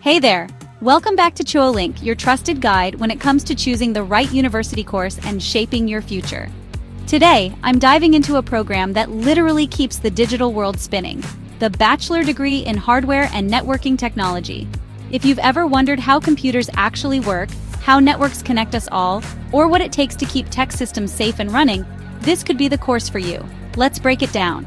Hey there! Welcome back to Chuo, your trusted guide when it comes to choosing the right university course and shaping your future. Today, I'm diving into a program that literally keeps the digital world spinning, the Bachelor Degree in Hardware and Networking Technology. If you've ever wondered how computers actually work, how networks connect us all, or what it takes to keep tech systems safe and running, this could be the course for you. Let's break it down.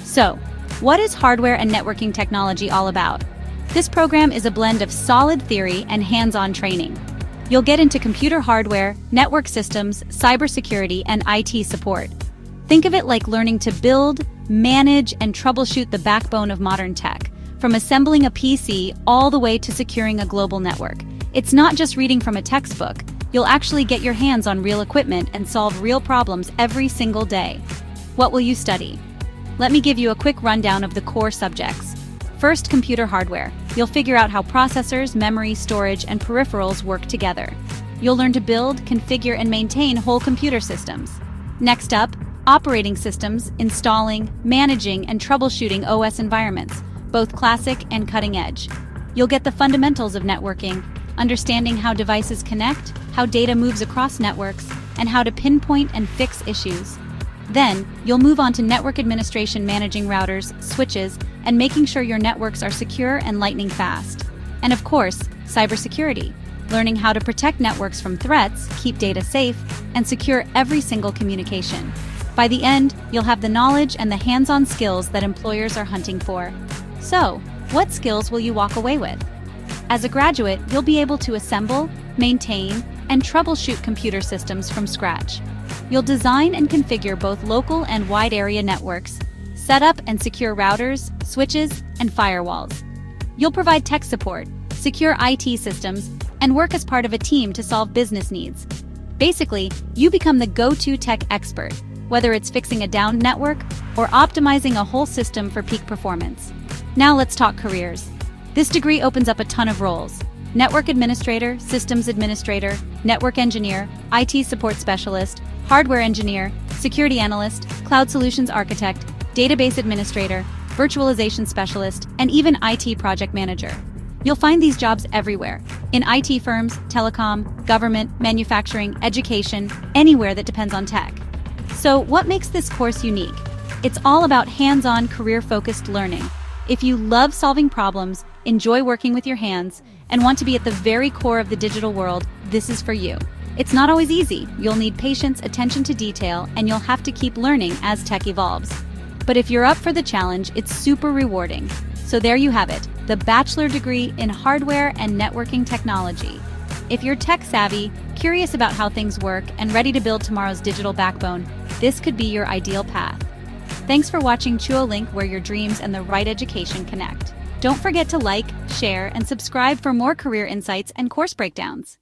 So, what is hardware and networking technology all about? This program is a blend of solid theory and hands-on training. You'll get into computer hardware, network systems, cybersecurity, and IT support. Think of it like learning to build, manage, and troubleshoot the backbone of modern tech, from assembling a PC all the way to securing a global network. It's not just reading from a textbook. You'll actually get your hands on real equipment and solve real problems every single day. What will you study? Let me give you a quick rundown of the core subjects. First, computer hardware. You'll figure out how processors, memory, storage, and peripherals work together. You'll learn to build, configure, and maintain whole computer systems. Next up, operating systems, installing, managing, and troubleshooting OS environments, both classic and cutting edge. You'll get the fundamentals of networking, understanding how devices connect, how data moves across networks, and how to pinpoint and fix issues. Then, you'll move on to network administration, managing routers, switches, and making sure your networks are secure and lightning fast. And of course, cybersecurity, learning how to protect networks from threats, keep data safe, and secure every single communication. By the end, you'll have the knowledge and the hands-on skills that employers are hunting for. So, what skills will you walk away with? As a graduate, you'll be able to assemble, maintain, and troubleshoot computer systems from scratch. You'll design and configure both local and wide area networks, set up and secure routers, switches, and firewalls. You'll provide tech support, secure IT systems, and work as part of a team to solve business needs. Basically, you become the go-to tech expert, whether it's fixing a downed network or optimizing a whole system for peak performance. Now let's talk careers. This degree opens up a ton of roles: network administrator, systems administrator, network engineer, IT support specialist, hardware engineer, security analyst, cloud solutions architect, database administrator, virtualization specialist, and even IT project manager. You'll find these jobs everywhere, in IT firms, telecom, government, manufacturing, education, anywhere that depends on tech. So what makes this course unique? It's all about hands-on, career-focused learning. If you love solving problems, enjoy working with your hands, and want to be at the very core of the digital world, this is for you. It's not always easy. You'll need patience, attention to detail, and you'll have to keep learning as tech evolves. But if you're up for the challenge, it's super rewarding. So there you have it, the Bachelor Degree in Hardware and Networking Technology. If you're tech savvy, curious about how things work, and ready to build tomorrow's digital backbone, this could be your ideal path. Thanks for watching Chuo, where your dreams and the right education connect. Don't forget to like, share, and subscribe for more career insights and course breakdowns.